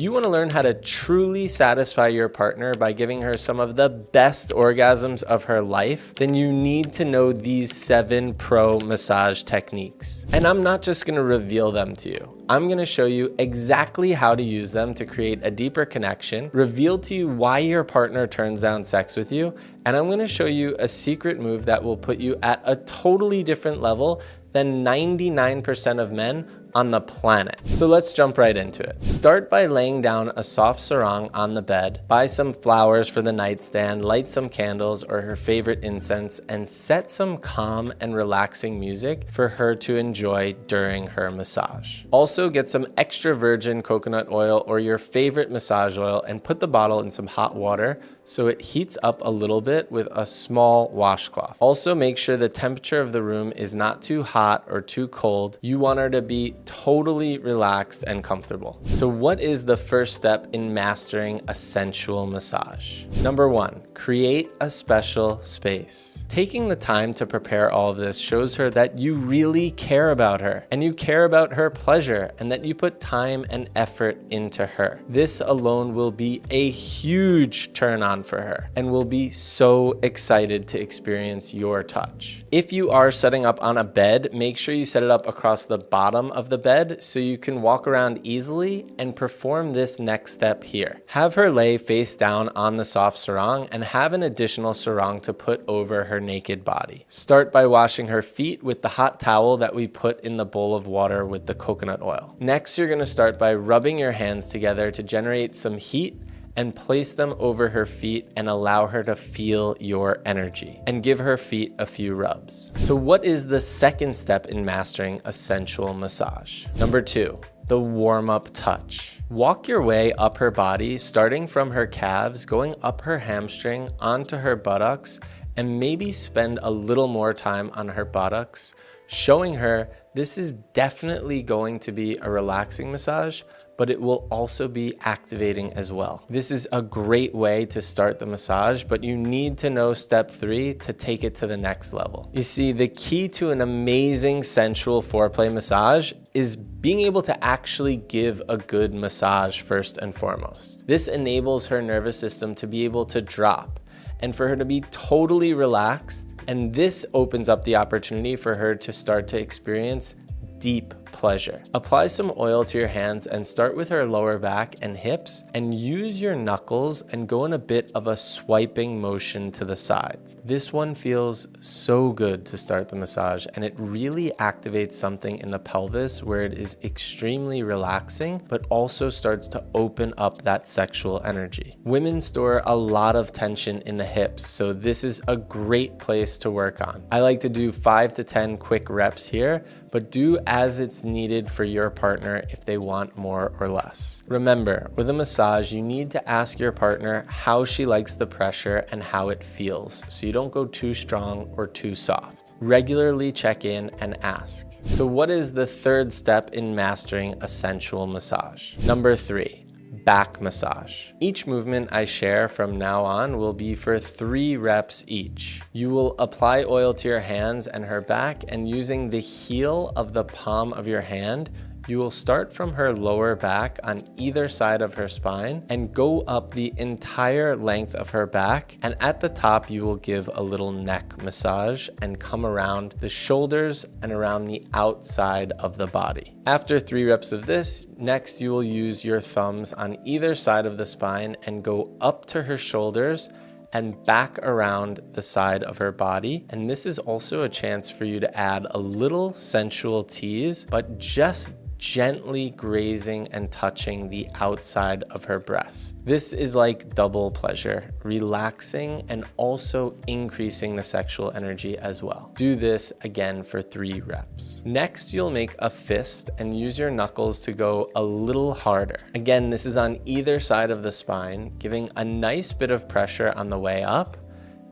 you want to learn how to truly satisfy your partner by giving her some of the best orgasms of her life, then you need to know these 7 pro massage techniques. And I'm not just going to reveal them to you. I'm going to show you exactly how to use them to create a deeper connection, reveal to you why your partner turns down sex with you, and I'm going to show you a secret move that will put you at a totally different level than 99% of men on the planet. So let's jump right into it. Start by laying down a soft sarong on the bed, buy some flowers for the nightstand, light some candles or her favorite incense, and set some calm and relaxing music for her to enjoy during her massage. Also get some extra virgin coconut oil or your favorite massage oil and put the bottle in some hot water so it heats up a little bit with a small washcloth. Also make sure the temperature of the room is not too hot or too cold. You want her to be totally relaxed and comfortable. So what is the first step in mastering a sensual massage? Number 1, create a special space. Taking the time to prepare all of this shows her that you really care about her and you care about her pleasure and that you put time and effort into her. This alone will be a huge turn on for her and will be so excited to experience your touch. If you are setting up on a bed, make sure you set it up across the bottom of the bed so you can walk around easily and perform this next step here. Have her lay face down on the soft sarong and have an additional sarong to put over her naked body. Start by washing her feet with the hot towel that we put in the bowl of water with the coconut oil. Next, you're going to start by rubbing your hands together to generate some heat and place them over her feet and allow her to feel your energy and give her feet a few rubs. So what is the second step in mastering a sensual massage? Number 2, the warm-up touch. Walk your way up her body, starting from her calves, going up her hamstring, onto her buttocks, and maybe spend a little more time on her buttocks, showing her this is definitely going to be a relaxing massage, but it will also be activating as well. This is a great way to start the massage, but you need to know step 3 to take it to the next level. You see, the key to an amazing sensual foreplay massage is being able to actually give a good massage first and foremost. This enables her nervous system to be able to drop and for her to be totally relaxed, and this opens up the opportunity for her to start to experience deep pleasure. Apply some oil to your hands and start with her lower back and hips and use your knuckles and go in a bit of a swiping motion to the sides. This one feels so good to start the massage and it really activates something in the pelvis where it is extremely relaxing but also starts to open up that sexual energy. Women store a lot of tension in the hips, so this is a great place to work on. I like to do 5 to 10 quick reps here, but do as it's needed for your partner if they want more or less. Remember, with a massage, you need to ask your partner how she likes the pressure and how it feels, so you don't go too strong or too soft. Regularly check in and ask. So what is the third step in mastering a sensual massage? Number 3. Back massage. Each movement I share from now on will be for 3 reps each. You will apply oil to your hands and her back, and using the heel of the palm of your hand, you will start from her lower back on either side of her spine and go up the entire length of her back, and at the top you will give a little neck massage and come around the shoulders and around the outside of the body. After 3 reps of this, next you will use your thumbs on either side of the spine and go up to her shoulders and back around the side of her body. And this is also a chance for you to add a little sensual tease, but just gently grazing and touching the outside of her breast. This is like double pleasure, relaxing and also increasing the sexual energy as well. Do this again for 3 reps. Next, you'll make a fist and use your knuckles to go a little harder. Again, this is on either side of the spine, giving a nice bit of pressure on the way up,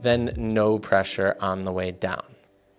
then no pressure on the way down.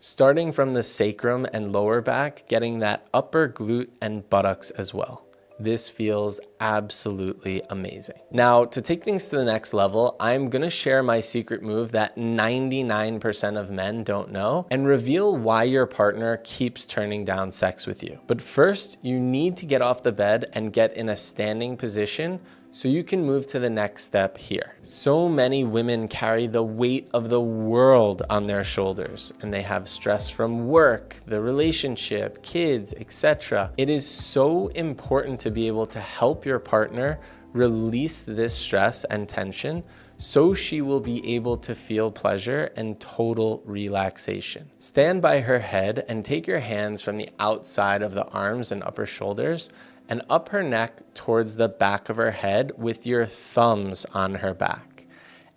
Starting from the sacrum and lower back, getting that upper glute and buttocks as well. this feels absolutely amazing. Now, to take things to the next level, I'm gonna share my secret move that 99% of men don't know and reveal why your partner keeps turning down sex with you. But first, you need to get off the bed and get in a standing position so you can move to the next step here. So many women carry the weight of the world on their shoulders, and they have stress from work, the relationship, kids, etc. It is so important to be able to help your partner release this stress and tension so she will be able to feel pleasure and total relaxation. Stand by her head and take your hands from the outside of the arms and upper shoulders and up her neck towards the back of her head with your thumbs on her back.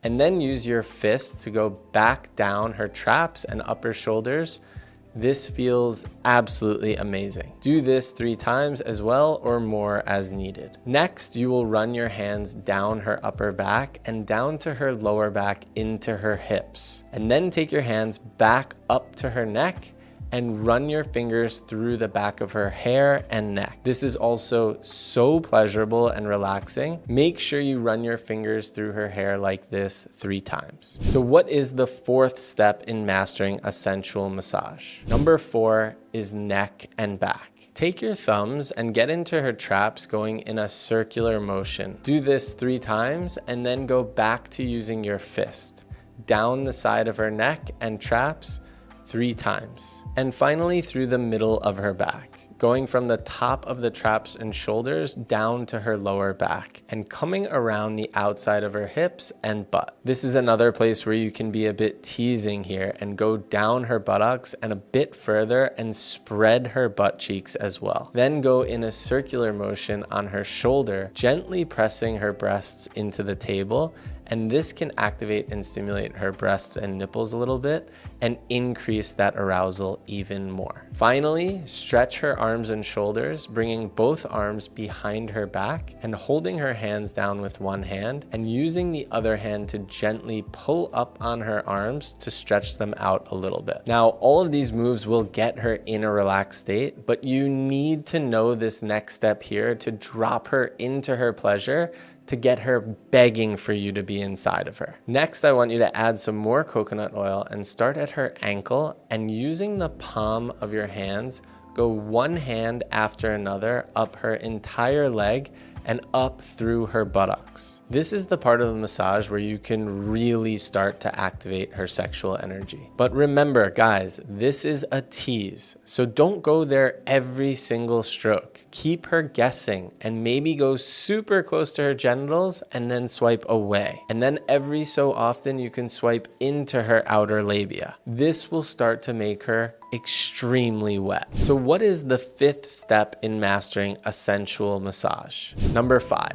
And then use your fists to go back down her traps and upper shoulders. This feels absolutely amazing. Do this 3 times as well or more as needed. Next, you will run your hands down her upper back and down to her lower back into her hips. And then take your hands back up to her neck and run your fingers through the back of her hair and neck. This is also so pleasurable and relaxing. Make sure you run your fingers through her hair like this 3 times. So what is the 4th step in mastering a sensual massage? Number 4 is neck and back. Take your thumbs and get into her traps going in a circular motion. Do this 3 times and then go back to using your fist. Down the side of her neck and traps 3 times. And finally through the middle of her back, going from the top of the traps and shoulders down to her lower back and coming around the outside of her hips and butt. This is another place where you can be a bit teasing here and go down her buttocks and a bit further and spread her butt cheeks as well. Then go in a circular motion on her shoulder, gently pressing her breasts into the table, and this can activate and stimulate her breasts and nipples a little bit and increase that arousal even more. Finally, stretch her arms and shoulders, bringing both arms behind her back and holding her hands down with one hand and using the other hand to gently pull up on her arms to stretch them out a little bit. Now, all of these moves will get her in a relaxed state, but you need to know this next step here to drop her into her pleasure, to get her begging for you to be inside of her. Next, I want you to add some more coconut oil and start at her ankle, and using the palm of your hands, go one hand after another up her entire leg and up through her buttocks. This is the part of the massage where you can really start to activate her sexual energy. But remember, guys, this is a tease, so don't go there every single stroke. Keep her guessing and maybe go super close to her genitals and then swipe away. And then every so often you can swipe into her outer labia. This will start to make her extremely wet. So what is the 5th step in mastering a sensual massage? Number 5,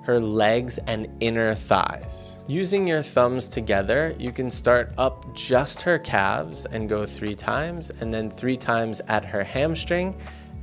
her legs and inner thighs. Using your thumbs together, you can start up just her calves and go 3 times, and then 3 times at her hamstring,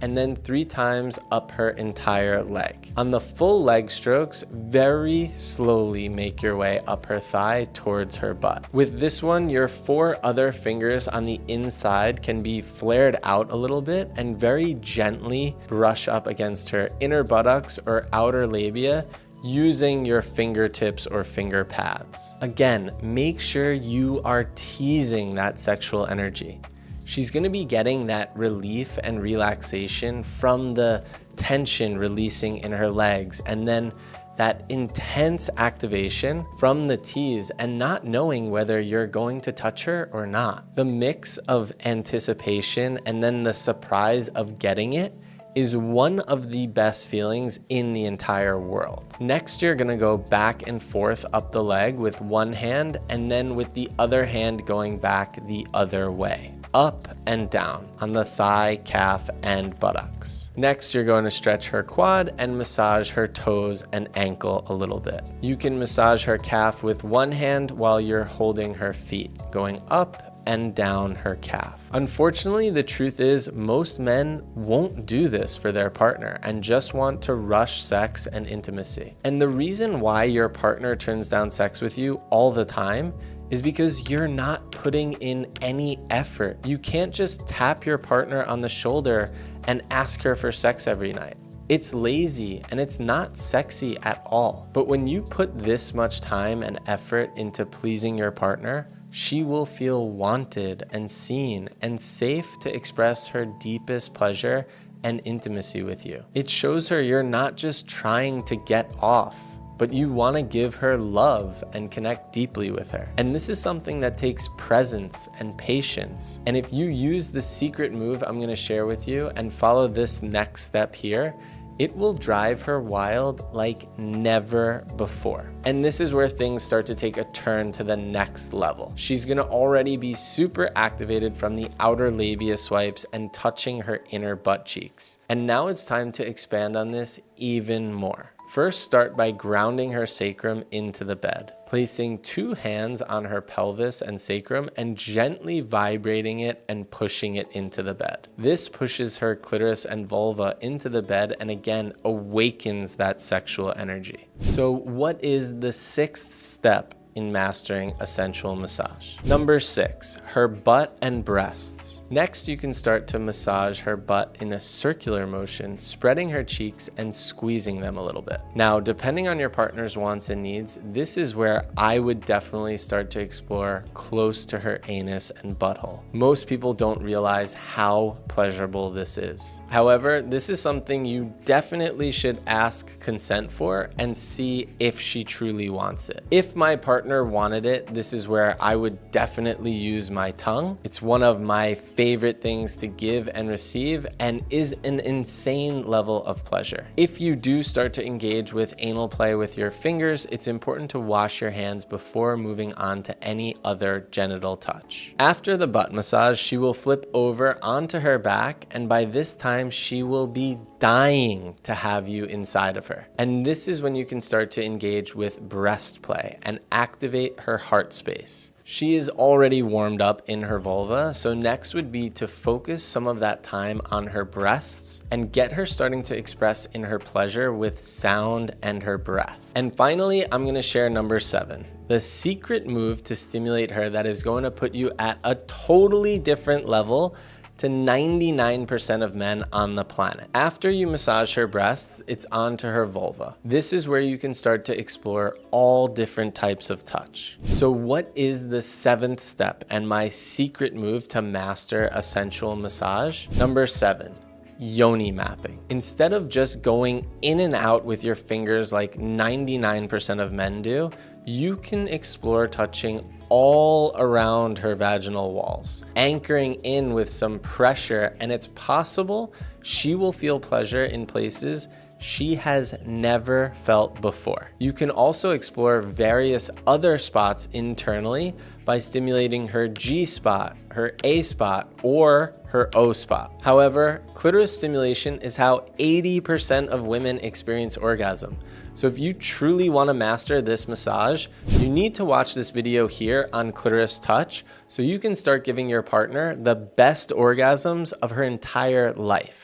and then 3 times up her entire leg. On the full leg strokes, very slowly make your way up her thigh towards her butt. With this one, your 4 other fingers on the inside can be flared out a little bit and very gently brush up against her inner buttocks or outer labia using your fingertips or finger pads. Again, make sure you are teasing that sexual energy. She's going to be getting that relief and relaxation from the tension releasing in her legs, and then that intense activation from the tease and not knowing whether you're going to touch her or not. The mix of anticipation and then the surprise of getting it is one of the best feelings in the entire world. Next, you're gonna go back and forth up the leg with one hand and then with the other hand going back the other way, up and down on the thigh, calf, and buttocks. Next, you're going to stretch her quad and massage her toes and ankle a little bit. You can massage her calf with one hand while you're holding her feet, going up and down her calf. Unfortunately, the truth is most men won't do this for their partner and just want to rush sex and intimacy. And the reason why your partner turns down sex with you all the time is because you're not putting in any effort. You can't just tap your partner on the shoulder and ask her for sex every night. It's lazy and it's not sexy at all. But when you put this much time and effort into pleasing your partner, she will feel wanted and seen and safe to express her deepest pleasure and intimacy with you. It shows her you're not just trying to get off, but you want to give her love and connect deeply with her. And this is something that takes presence and patience. And if you use the secret move I'm going to share with you and follow this next step here, it will drive her wild like never before. And this is where things start to take a turn to the next level. She's gonna already be super activated from the outer labia swipes and touching her inner butt cheeks. And now it's time to expand on this even more. First, start by grounding her sacrum into the bed, placing 2 hands on her pelvis and sacrum and gently vibrating it and pushing it into the bed. This pushes her clitoris and vulva into the bed and again awakens that sexual energy. So what is the 6th step in mastering a sensual massage? Number 6, her butt and breasts. Next, you can start to massage her butt in a circular motion, spreading her cheeks and squeezing them a little bit. Now, depending on your partner's wants and needs, this is where I would definitely start to explore close to her anus and butthole. Most people don't realize how pleasurable this is. However, this is something you definitely should ask consent for and see if she truly wants it. If my partner wanted it, this is where I would definitely use my tongue. It's one of my favorite things to give and receive and is an insane level of pleasure. If you do start to engage with anal play with your fingers, it's important to wash your hands before moving on to any other genital touch. After the butt massage, she will flip over onto her back, and by this time she will be dying to have you inside of her. And this is when you can start to engage with breast play and activate her heart space. She is already warmed up in her vulva, so next would be to focus some of that time on her breasts and get her starting to express in her pleasure with sound and her breath. And finally, I'm going to share number 7. The secret move to stimulate her that is going to put you at a totally different level to 99% of men on the planet. After you massage her breasts, it's on to her vulva. This is where you can start to explore all different types of touch. So what is the 7th step and my secret move to master a sensual massage? Number 7. Yoni mapping. Instead of just going in and out with your fingers like 99% of men do, you can explore touching all around her vaginal walls, anchoring in with some pressure, and it's possible she will feel pleasure in places she has never felt before. You can also explore various other spots internally by stimulating her G spot, her A spot, or her O spot. However, clitoris stimulation is how 80% of women experience orgasm. So if you truly want to master this massage, you need to watch this video here on clitoris touch so you can start giving your partner the best orgasms of her entire life.